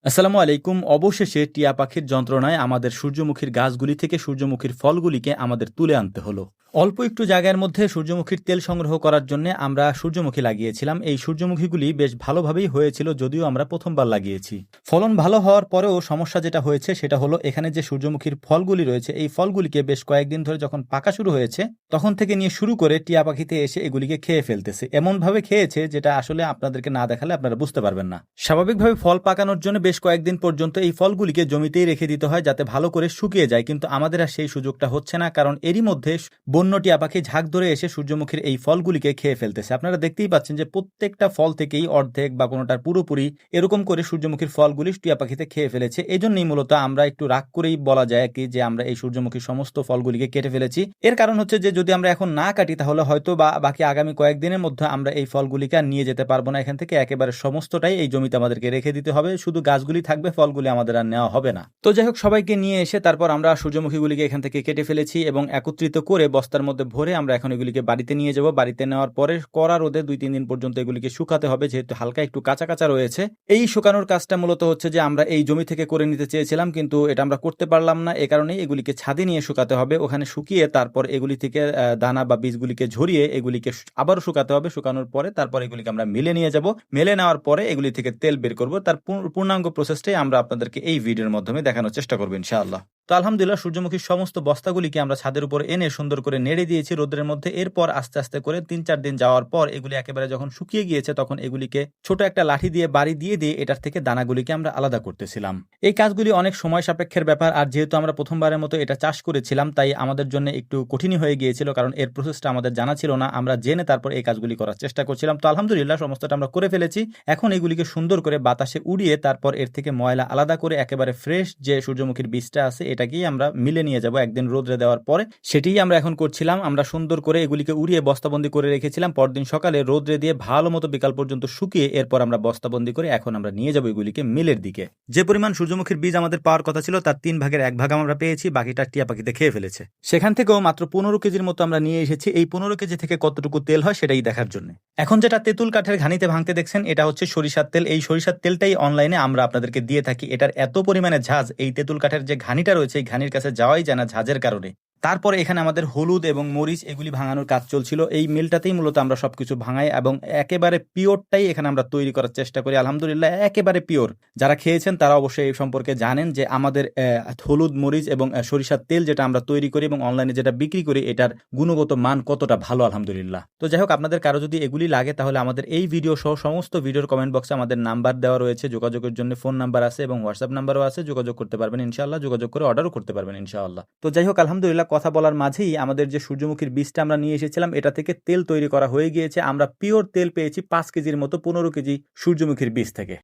আসসালামু আলাইকুম। অবশেষে টিয়া পাখির যন্ত্রণায় আমাদের সূর্যমুখীর গাছগুলি থেকে সূর্যমুখীর ফলগুলিকে আমাদের তুলে আনতে হলো। অল্প একটু জায়গার মধ্যে সূর্যমুখীর তেল সংগ্রহ করার জন্য আমরা সূর্যমুখী লাগিয়েছিলাম। এই সূর্যমুখীগুলি বেশ ভালোভাবেই হয়েছিল, যদিও আমরা প্রথমবার লাগিয়েছি। ফলন ভালো হওয়ার পরেও সমস্যা যেটা হয়েছে সেটা হলো এখানে যে সূর্যমুখীর ফলগুলি রয়েছে, এই ফলগুলিকে বেশ কয়েকদিন ধরে যখন পাকা শুরু হয়েছে তখন থেকে নিয়ে শুরু করে টিয়া পাখিতে এসে এগুলিকে খেয়ে ফেলতেছে। এমনভাবে খেয়েছে যেটা আসলে আপনাদেরকে না দেখালে আপনারা বুঝতে পারবেন না। স্বাভাবিকভাবে ফল পাকানোর জন্য বেশ কয়েকদিন পর্যন্ত এই ফলগুলিকে জমিতেই রেখে দিতে হয় যাতে ভালো করে শুকিয়ে যায়, কিন্তু আমাদের আর সেই সুযোগটা হচ্ছে না, কারণ এরই মধ্যে বন্য টিয়া পাখি ঝাঁক ধরে এসে সূর্যমুখীর এই ফলগুলিকে খেয়ে ফেলতেছে। আপনারা দেখতেই পাচ্ছেন যে প্রত্যেকটা ফল থেকেই অর্ধেক বা কোনোটার পুরোপুরি এরকম করে সূর্যমুখীর ফলগুলি টিয়া পাখিতে খেয়ে ফেলেছে। এই জন্যই মূলত আমরা একটু রাগ করেই বলা যায় কি যে আমরা এই সূর্যমুখীর সমস্ত ফলগুলিকে কেটে ফেলেছি। এর কারণ হচ্ছে যে যদি আমরা এখন না কাটি তাহলে হয়তো বা বাকি আগামী কয়েকদিনের মধ্যে আমরা এই ফলগুলিকে আর নিয়ে যেতে পারবো না এখান থেকে, একেবারে সমস্তটাই এই জমিতে আমাদেরকে রেখে দিতে হবে, শুধু গাছগুলি থাকবে, ফলগুলি আমাদের আর নেওয়া হবে না। তো যাই হোক, সবাইকে নিয়ে এসে তারপর আমরা সূর্যমুখীগুলিকে এখান থেকে কেটে ফেলেছি এবং একত্রিত করে বস্তার মধ্যে ভরে আমরা এখন এগুলিকে বাড়িতে নিয়ে যাব। বাড়িতে নেওয়ার পরে কড়া রোদে 2-3 দিন পর্যন্ত এগুলিকে শুকাতে হবে, যেহেতু হালকা একটু কাঁচা কাঁচা রয়েছে। এই শুকানোর কাজটা মূলত হচ্ছে যে আমরা এই জমি থেকে করে নিতে চেয়েছিলাম, কিন্তু এটা আমরা করতে পারলাম না। এ কারণেই এগুলিকে ছাদে নিয়ে শুকাতে হবে, ওখানে শুকিয়ে তারপর এগুলি থেকে দানা বা বীজগুলিকে ঝরিয়ে এগুলিকে আবারও শুকাতে হবে। শুকানোর পরে তারপর এগুলিকে আমরা মিলে নিয়ে যাব। মেলে নেওয়ার পরে এগুলি থেকে তেল বের করব। তার পূর্ণাঙ্গ প্রসেসটাই আমরা আপনাদেরকে এই ভিডিওর মাধ্যমে দেখানোর চেষ্টা করব ইনশাআল্লাহ। তো আলহামদুলিল্লাহ, সূর্যমুখীর সমস্ত বস্তাগুলিকে আমরা ছাদের উপর এনে সুন্দর করে নেড়ে দিয়েছি রোদের মধ্যে। এরপর আস্তে আস্তে করে 3-4 দিন যাওয়ার পর এগুলি একেবারে যখন শুকিয়ে গিয়েছে তখন এগুলিকে ছোট একটা লাঠি দিয়ে বাড়ি দিয়ে এটার থেকে দানাগুলিকে আমরা আলাদা করতেছিলাম। এই কাজগুলি অনেক সময় সাপেক্ষের ব্যাপার, আর যেহেতু আমরা প্রথমবারের মতো এটা চাষ করেছিলাম তাই আমাদের জন্য একটু কঠিনই হয়ে গিয়েছিল, কারণ এর প্রসেসটা আমাদের জানা ছিল না। আমরা জেনে তারপর এই কাজগুলি করার চেষ্টা করছিলাম। তো আলহামদুলিল্লাহ, সমস্তটা আমরা করে ফেলেছি। এখন এগুলিকে সুন্দর করে বাতাসে উড়িয়ে তারপর এর থেকে ময়লা আলাদা করে একেবারে ফ্রেশ যে সূর্যমুখীর বীজটা আছে এটাকেই আমরা মিলে নিয়ে যাব একদিন রোদরে দেওয়ার পরে। সেটিই আমরা এখন করছিলাম। আমরা সুন্দর করে এগুলিকে উড়িয়ে বস্তাবন্দি করে রেখেছিলাম। পরদিন সকালে রোদরে দিয়ে ভালো মতো বিকাল পর্যন্ত শুকিয়ে এরপর আমরা বস্তাবন্দি করে এখন আমরা নিয়ে যাব এগুলিকে মিলের দিকে। যে পরিমাণ সূর্যমুখীর বীজ আমাদের পাওয়ার কথা ছিল তার 3 ভাগের 1 ভাগ আমরা পেয়েছি, বাকিটা টিয়া পাখিতে খেয়ে ফেলেছে। সেখান থেকেও মাত্র 15 কেজির মতো আমরা নিয়ে এসেছি। এই 15 কেজি থেকে কতটুকু তেল হয় সেটাই দেখার জন্য। এখন যেটা তেঁতুল কাঠের ঘানিতে ভাঙতে দেখছেন এটা হচ্ছে সরিষার তেল। এই সরিষার তেলটাই অনলাইনে আমরা আপনাদেরকে দিয়ে থাকি। এটার এত পরিমাণে ঝাঁজ, এই তেঁতুল কাঠের যে ঘানিটা রয়েছে এই ঘানির কাছে যাওয়াই যায় না ঝাঁজের কারণে। তারপরে এখানে আমাদের হলুদ এবং মরিচ এগুলি ভাঙানোর কাজ চলছিল। এই মিলটাতেই মূলত আমরা সবকিছু ভাঙাই এবং একেবারে পিওরটাই এখানে আমরা তৈরি করার চেষ্টা করি। আলহামদুলিল্লাহ, একেবারে পিওর। যারা খেয়েছেন তারা অবশ্যই এই সম্পর্কে জানেন যে আমাদের হলুদ, মরিচ এবং সরিষার তেল যেটা আমরা তৈরি করি এবং অনলাইনে যেটা বিক্রি করি এটার গুণগত মান কতটা ভালো আলহামদুলিল্লাহ। তো যাই হোক, আপনাদের কারো যদি এগুলি লাগে তাহলে আমাদের এই ভিডিও সহ সমস্ত ভিডিওর কমেন্ট বক্সে আমাদের নাম্বার দেওয়া রয়েছে, যোগাযোগের জন্য ফোন নাম্বার আছে এবং হোয়াটসঅ্যাপ নাম্বারও আছে, যোগাযোগ করতে পারবেন ইনশাআল্লাহ। যোগাযোগ করে অর্ডারও করতে পারবেন ইনশাআল্লাহ। তো যাই হোক, আলহামদুলিল্লাহ, কথা বলার মাঝেই আমাদের যে সূর্যমুখীর বীজটা আমরা নিয়ে এসেছিলাম এটা থেকে তেল তৈরি করা হয়ে গিয়েছে। আমরা পিওর তেল পেয়েছি 5 কেজির মতো 15 কেজি সূর্যমুখীর বীজ থেকে।